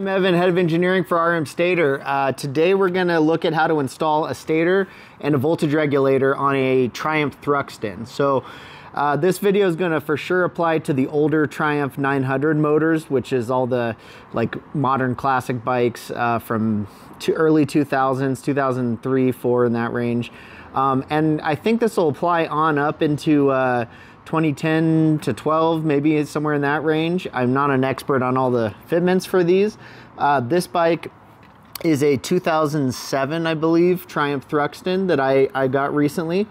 I'm Evan, head of engineering for RMSTATOR. Today we're going to look at how to install a stator and a voltage regulator on a Triumph Thruxton. So this video is going to for sure apply to the older Triumph 900 motors, which is all the like modern classic bikes from early 2000s, 2003, 4 in that range. And I think this will apply on up into 2010 to 12, maybe somewhere in that range. I'm not an expert on all the fitments for these. This bike is a 2007, I believe, Triumph Thruxton that I got recently.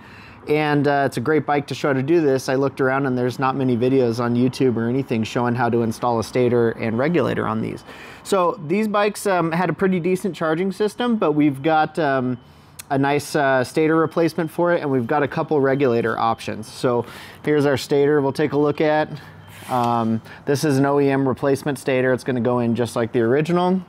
And it's a great bike to show how to do this. I looked around and there's not many videos on YouTube or anything showing how to install a stator and regulator on these. So these bikes had a pretty decent charging system, but we've got a nice stator replacement for it, and we've got a couple regulator options. So here's our stator we'll take a look at. This is an OEM replacement stator. It's gonna go in just like the original.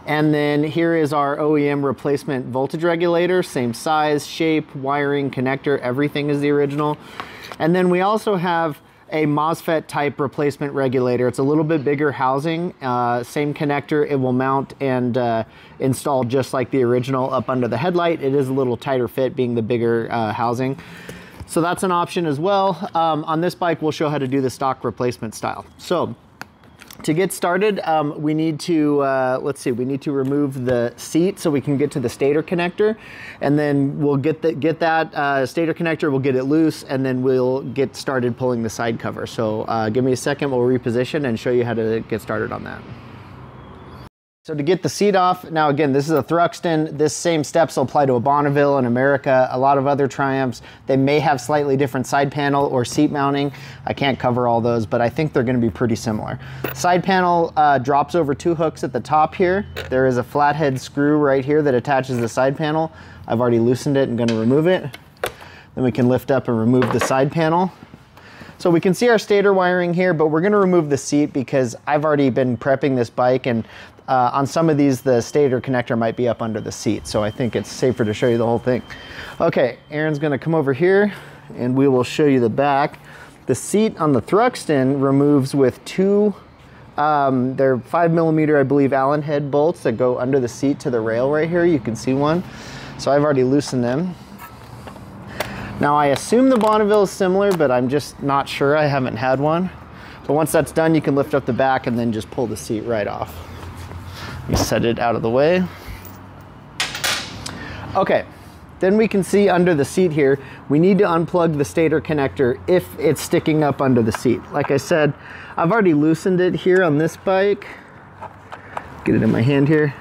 And then here is our OEM replacement voltage regulator, same size, shape, wiring, connector, everything is the original. And then we also have a MOSFET type replacement regulator. It's a little bit bigger housing, same connector. It will mount and install just like the original up under the headlight. It is a little tighter fit being the bigger housing. So that's an option as well. On this bike, we'll show how to do the stock replacement style. So to get started, we need to, we need to remove the seat so we can get to the stator connector. And then we'll get that stator connector, we'll get it loose, and then we'll get started pulling the side cover. So give me a second, we'll reposition and show you how to get started on that. So to get the seat off, now again, this is a Thruxton. This same steps will apply to a Bonneville in America, a lot of other Triumphs. They may have slightly different side panel or seat mounting. I can't cover all those, but I think they're gonna be pretty similar. Side panel drops over 2 hooks at the top here. There is a flathead screw right here that attaches the side panel. I've already loosened it and gonna remove it. Then we can lift up and remove the side panel. So we can see our stator wiring here, but we're gonna remove the seat because I've already been prepping this bike, and on some of these, the stator connector might be up under the seat. So I think it's safer to show you the whole thing. Okay, Aaron's gonna come over here and we will show you the back. The seat on the Thruxton removes with 2, they're 5mm, I believe, Allen head bolts that go under the seat to the rail right here. You can see one. So I've already loosened them. Now I assume the Bonneville is similar, but I'm just not sure. I haven't had one. But once that's done, you can lift up the back and then just pull the seat right off. You set it out of the way. Okay, then we can see under the seat here, we need to unplug the stator connector if it's sticking up under the seat. Like I said, I've already loosened it here on this bike. Get it in my hand here.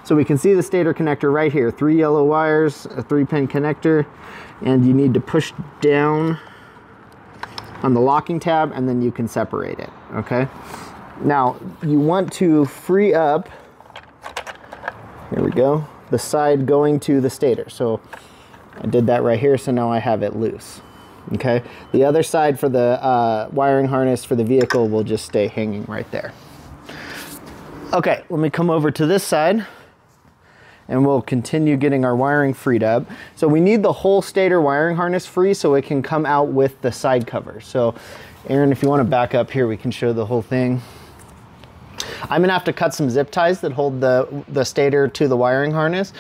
So we can see the stator connector right here, 3 yellow wires, a 3-pin connector, and you need to push down on the locking tab and then you can separate it, okay? Now, you want to free up, here we go, the side going to the stator. So I did that right here, so now I have it loose, okay? The other side for the wiring harness for the vehicle will just stay hanging right there. Okay, let me come over to this side and we'll continue getting our wiring freed up. So we need the whole stator wiring harness free so it can come out with the side cover. So Aaron, if you want to back up here, we can show the whole thing. I'm gonna have to cut some zip ties that hold the stator to the wiring harness,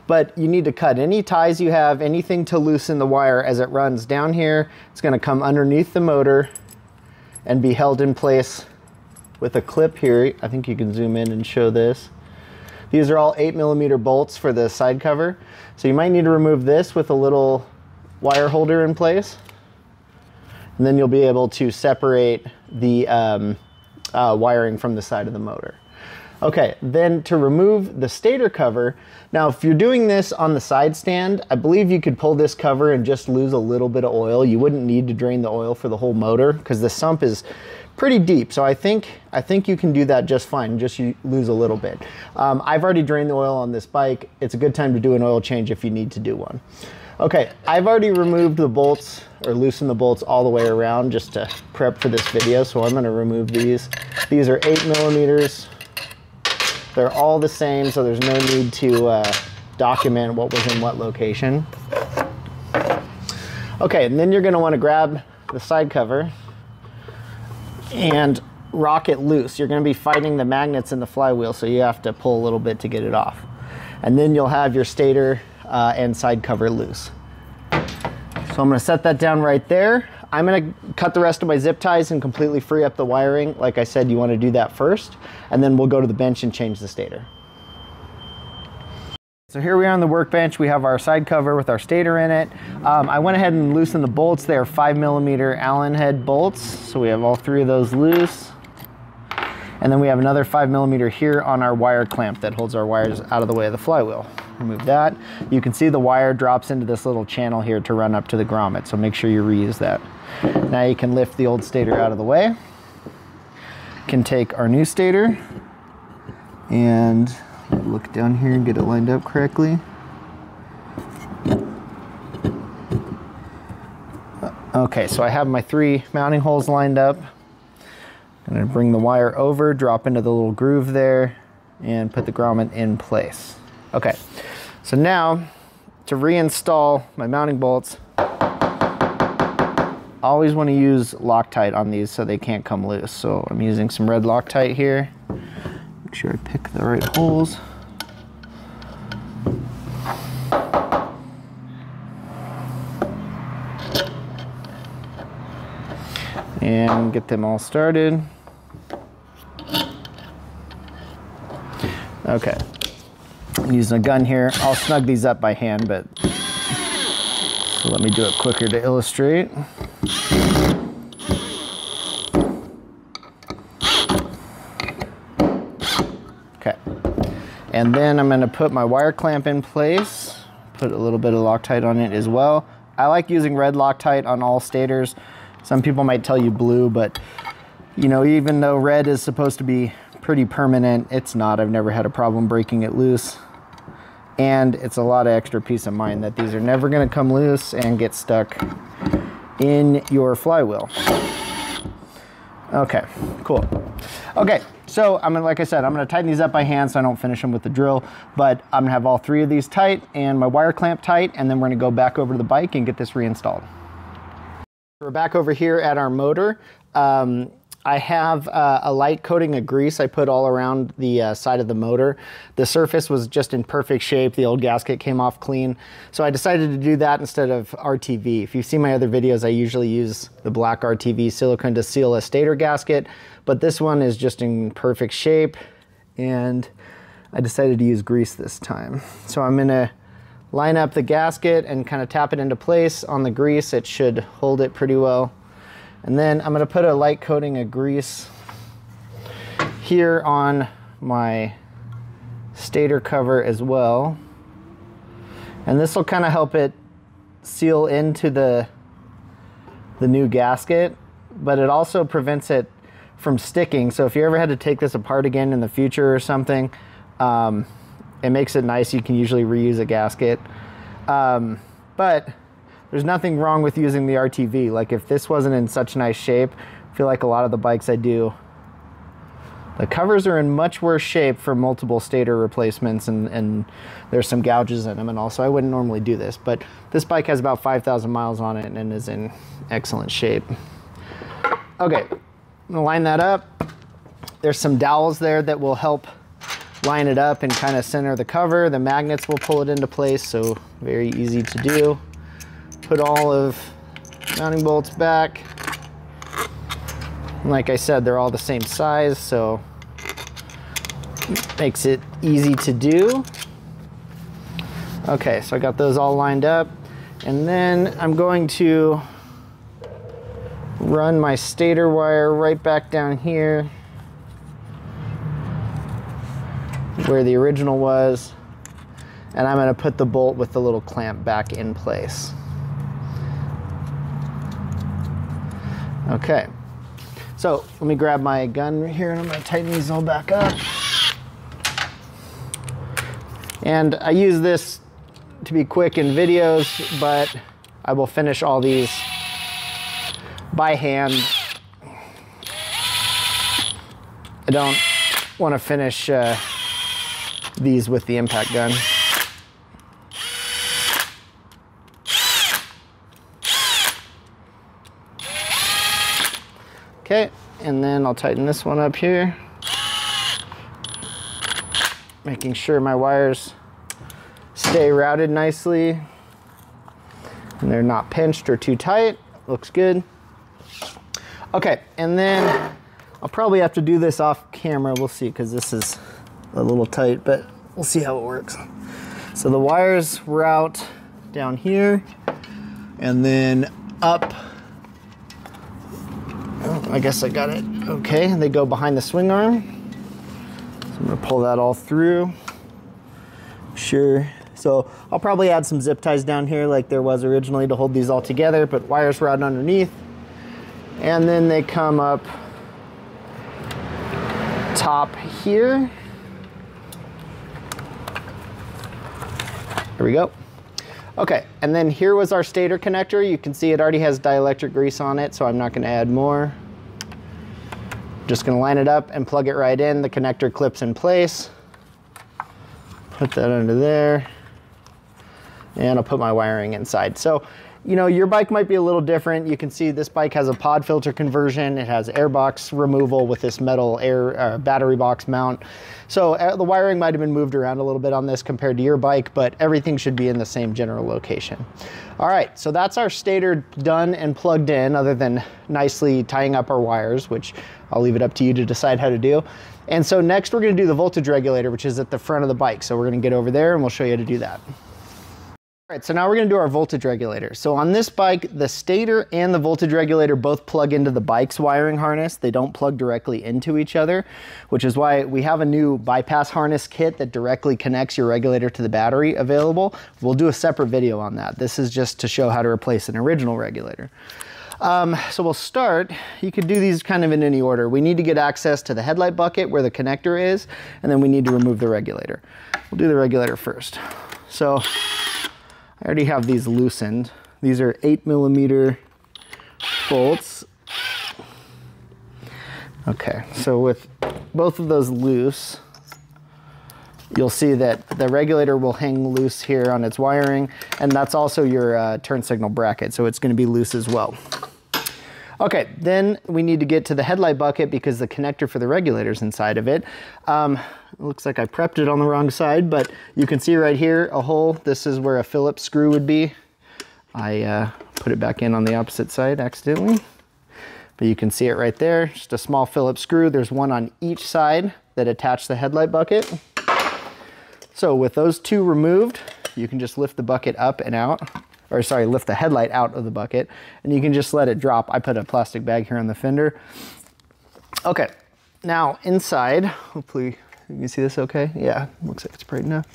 but you need to cut any ties you have, anything to loosen the wire as it runs down here. It's gonna come underneath the motor and be held in place with a clip here. I think you can zoom in and show this. These are all 8mm bolts for the side cover. So you might need to remove this with a little wire holder in place. And then you'll be able to separate the wiring from the side of the motor. Okay, then to remove the stator cover, now if you're doing this on the side stand, I believe you could pull this cover and just lose a little bit of oil. You wouldn't need to drain the oil for the whole motor because the sump is pretty deep. So I think you can do that just fine, just you lose a little bit. I've already drained the oil on this bike. It's a good time to do an oil change if you need to do one. Okay, I've already removed the bolts or loosened the bolts all the way around just to prep for this video. So I'm gonna remove these. These are 8mm. They're all the same, so there's no need to document what was in what location. Okay, and then you're gonna wanna grab the side cover and rock it loose. You're going to be fighting the magnets in the flywheel, so you have to pull a little bit to get it off. And then you'll have your stator and side cover loose. So I'm going to set that down right there. I'm going to cut the rest of my zip ties and completely free up the wiring. Like I said, you want to do that first, and then we'll go to the bench and change the stator. So here we are on the workbench. We have our side cover with our stator in it. I went ahead and loosened the bolts. They are 5mm Allen head bolts. So we have all 3 of those loose. And then we have another 5mm here on our wire clamp that holds our wires out of the way of the flywheel. Remove that. You can see the wire drops into this little channel here to run up to the grommet, so make sure you reuse that. Now you can lift the old stator out of the way. Can take our new stator and look down here and get it lined up correctly. Okay, so I have my 3 mounting holes lined up. I'm going to bring the wire over, drop into the little groove there, and put the grommet in place. Okay, so now to reinstall my mounting bolts, I always want to use Loctite on these so they can't come loose. So I'm using some red Loctite here. Make sure I pick the right holes. And get them all started. Okay, I'm using a gun here. I'll snug these up by hand, but so let me do it quicker to illustrate. Okay, and then I'm going to put my wire clamp in place, put a little bit of Loctite on it as well. I like using red Loctite on all stators. Some people might tell you blue, but you know, even though red is supposed to be pretty permanent, it's not. I've never had a problem breaking it loose. And it's a lot of extra peace of mind that these are never going to come loose and get stuck in your flywheel. Okay, cool. Okay, so like I said, I'm going to tighten these up by hand so I don't finish them with the drill, but I'm going to have all 3 of these tight and my wire clamp tight, and then we're going to go back over to the bike and get this reinstalled. We're back over here at our motor. I have a light coating of grease I put all around the side of the motor. The surface was just in perfect shape. The old gasket came off clean. So I decided to do that instead of RTV. If you see my other videos, I usually use the black RTV silicone to seal a stator gasket, but this one is just in perfect shape, and I decided to use grease this time. So I'm gonna line up the gasket and kind of tap it into place on the grease. It should hold it pretty well. And then I'm going to put a light coating of grease here on my stator cover as well. And this will kind of help it seal into the new gasket, but it also prevents it from sticking. So if you ever had to take this apart again in the future or something, it makes it nice. You can usually reuse a gasket. But there's nothing wrong with using the RTV. Like if this wasn't in such nice shape, I feel like a lot of the bikes I do, the covers are in much worse shape for multiple stator replacements, and there's some gouges in them and all, so I wouldn't normally do this. But this bike has about 5,000 miles on it and is in excellent shape. Okay, I'm gonna line that up. There's some dowels there that will help line it up and kind of center the cover. The magnets will pull it into place, so very easy to do. Put all of mounting bolts back. And like I said, they're all the same size, so it makes it easy to do. Okay, so I got those all lined up, and then I'm going to run my stator wire right back down here where the original was, and I'm going to put the bolt with the little clamp back in place. Okay, so let me grab my gun here and I'm going to tighten these all back up. And I use this to be quick in videos, but I will finish all these by hand. I don't want to finish these with the impact gun. Okay, and then I'll tighten this one up here, making sure my wires stay routed nicely and they're not pinched or too tight. Looks good. Okay, and then I'll probably have to do this off camera. We'll see, because this is a little tight, but we'll see how it works. So the wires route down here and then up. Oh, I guess I got it. Okay, they go behind the swing arm. So I'm gonna pull that all through. Sure. So I'll probably add some zip ties down here like there was originally to hold these all together, but wires route underneath. And then they come up top here. There we go. Okay, and then here was our stator connector. You can see it already has dielectric grease on it, so I'm not gonna add more. Just gonna line it up and plug it right in. The connector clips in place. Put that under there. And I'll put my wiring inside. So, you know, your bike might be a little different. You can see this bike has a pod filter conversion. It has air box removal with this metal air battery box mount. So the wiring might have been moved around a little bit on this compared to your bike, but everything should be in the same general location. All right, so that's our stator done and plugged in, other than nicely tying up our wires, which I'll leave it up to you to decide how to do. And so next we're gonna do the voltage regulator, which is at the front of the bike. So we're gonna get over there and we'll show you how to do that. All right, so now we're gonna do our voltage regulator. So on this bike, the stator and the voltage regulator both plug into the bike's wiring harness. They don't plug directly into each other, which is why we have a new bypass harness kit that directly connects your regulator to the battery available. We'll do a separate video on that. This is just to show how to replace an original regulator. So we'll start, you could do these kind of in any order. We need to get access to the headlight bucket where the connector is, and then we need to remove the regulator. We'll do the regulator first. So I already have these loosened. These are 8mm bolts. Okay, so with both of those loose, you'll see that the regulator will hang loose here on its wiring, and that's also your turn signal bracket, so it's going to be loose as well. Okay, then we need to get to the headlight bucket because the connector for the regulator's inside of it. It looks like I prepped it on the wrong side, but you can see right here a hole. This is where a Phillips screw would be. I put it back in on the opposite side accidentally, but you can see it right there. Just a small Phillips screw. There's one on each side that attach the headlight bucket. So with those two removed, you can just lift the bucket up and out, or sorry, lift the headlight out of the bucket, and you can just let it drop. I put a plastic bag here on the fender. Okay, now inside, hopefully you can see this okay? Yeah, looks like it's bright enough.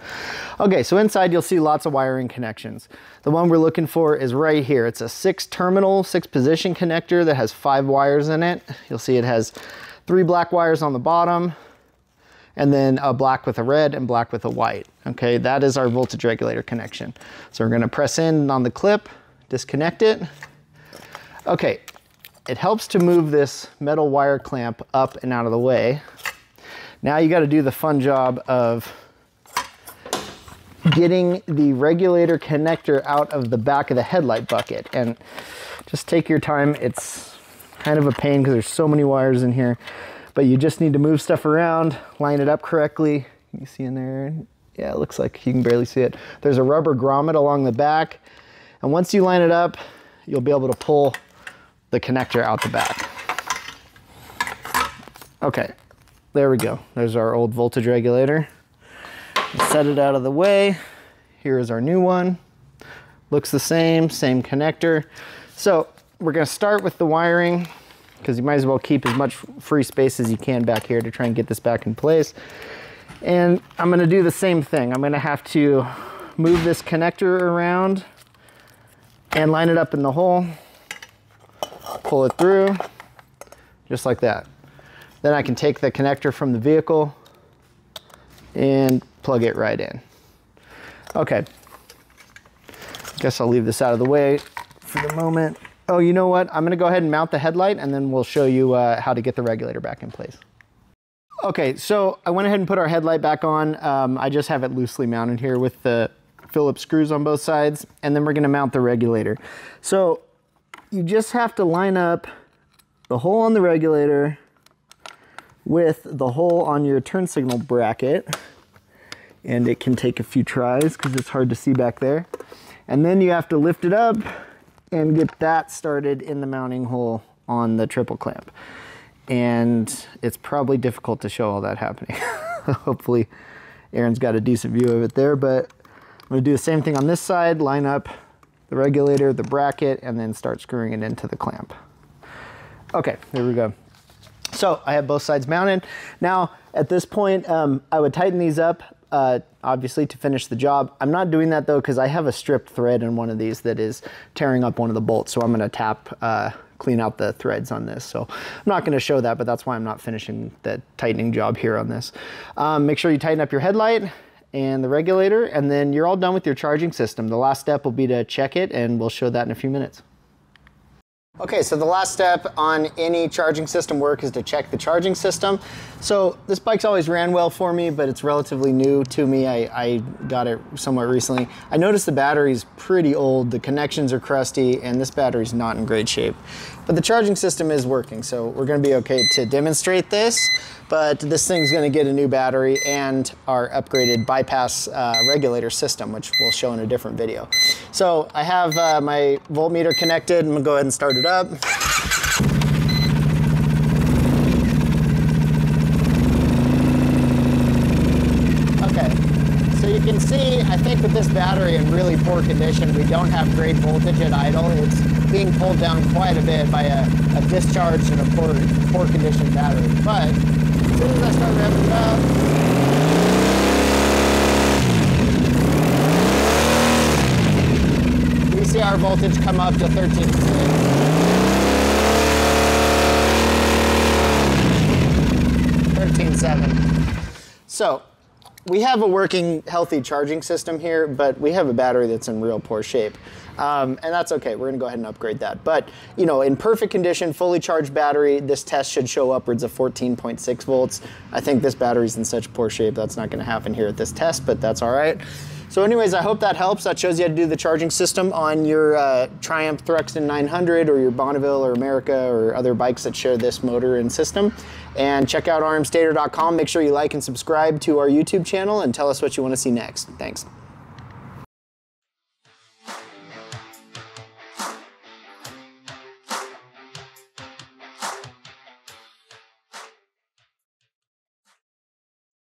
Okay, so inside you'll see lots of wiring connections. The one we're looking for is right here. It's a 6-terminal, 6-position connector that has 5 wires in it. You'll see it has 3 black wires on the bottom, and then a black with a red and black with a white. Okay, that is our voltage regulator connection. So we're gonna press in on the clip, disconnect it. Okay, it helps to move this metal wire clamp up and out of the way. Now you gotta do the fun job of getting the regulator connector out of the back of the headlight bucket. And just take your time. It's kind of a pain because there's so many wires in here. But you just need to move stuff around, line it up correctly. You see in there? Yeah, it looks like you can barely see it. There's a rubber grommet along the back. And once you line it up, you'll be able to pull the connector out the back. Okay, there we go. There's our old voltage regulator. Set it out of the way. Here is our new one. Looks the same connector. So we're gonna start with the wiring, because you might as well keep as much free space as you can back here to try and get this back in place. And I'm gonna do the same thing. I'm gonna have to move this connector around and line it up in the hole, pull it through, just like that. Then I can take the connector from the vehicle and plug it right in. Okay, guess I'll leave this out of the way for the moment. Oh, you know what? I'm gonna go ahead and mount the headlight and then we'll show you how to get the regulator back in place. Okay, so I went ahead and put our headlight back on. I just have it loosely mounted here with the Phillips screws on both sides, and then we're gonna mount the regulator. So you just have to line up the hole on the regulator with the hole on your turn signal bracket. And it can take a few tries because it's hard to see back there. And then you have to lift it up and get that started in the mounting hole on the triple clamp. And it's probably difficult to show all that happening. Hopefully Aaron's got a decent view of it there, but I'm gonna do the same thing on this side, line up the regulator, the bracket, and then start screwing it into the clamp. Okay, there we go. So I have both sides mounted. Now, at this point, I would tighten these up, obviously, to finish the job. I'm not doing that though, because I have a stripped thread in one of these that is tearing up one of the bolts. So I'm gonna clean out the threads on this. So I'm not gonna show that, but that's why I'm not finishing the tightening job here on this. Make sure you tighten up your headlight and the regulator, and then you're all done with your charging system. The last step will be to check it, and we'll show that in a few minutes. Okay, so the last step on any charging system work is to check the charging system. So this bike's always ran well for me, but it's relatively new to me. I got it somewhat recently. I noticed the battery's pretty old, the connections are crusty, and this battery's not in great shape. But the charging system is working, so we're gonna be okay to demonstrate this. But this thing's gonna get a new battery and our upgraded bypass regulator system, which we'll show in a different video. So I have my voltmeter connected. I'm gonna go ahead and start it up. Okay, so you can see, I think with this battery in really poor condition, we don't have great voltage at idle. It's being pulled down quite a bit by a discharged and a poor condition battery. But as soon as I start revving it up, we see our voltage come up to 13.6. 13.7. So we have a working, healthy charging system here, but we have a battery that's in real poor shape. And that's okay, we're gonna go ahead and upgrade that. But, you know, in perfect condition, fully charged battery, this test should show upwards of 14.6 volts. I think this battery's in such poor shape, that's not gonna happen here at this test, but that's all right. So anyways, I hope that helps. That shows you how to do the charging system on your Triumph Thruxton 900 or your Bonneville or America or other bikes that share this motor and system. And check out rmstator.com. Make sure you like and subscribe to our YouTube channel and tell us what you want to see next. Thanks.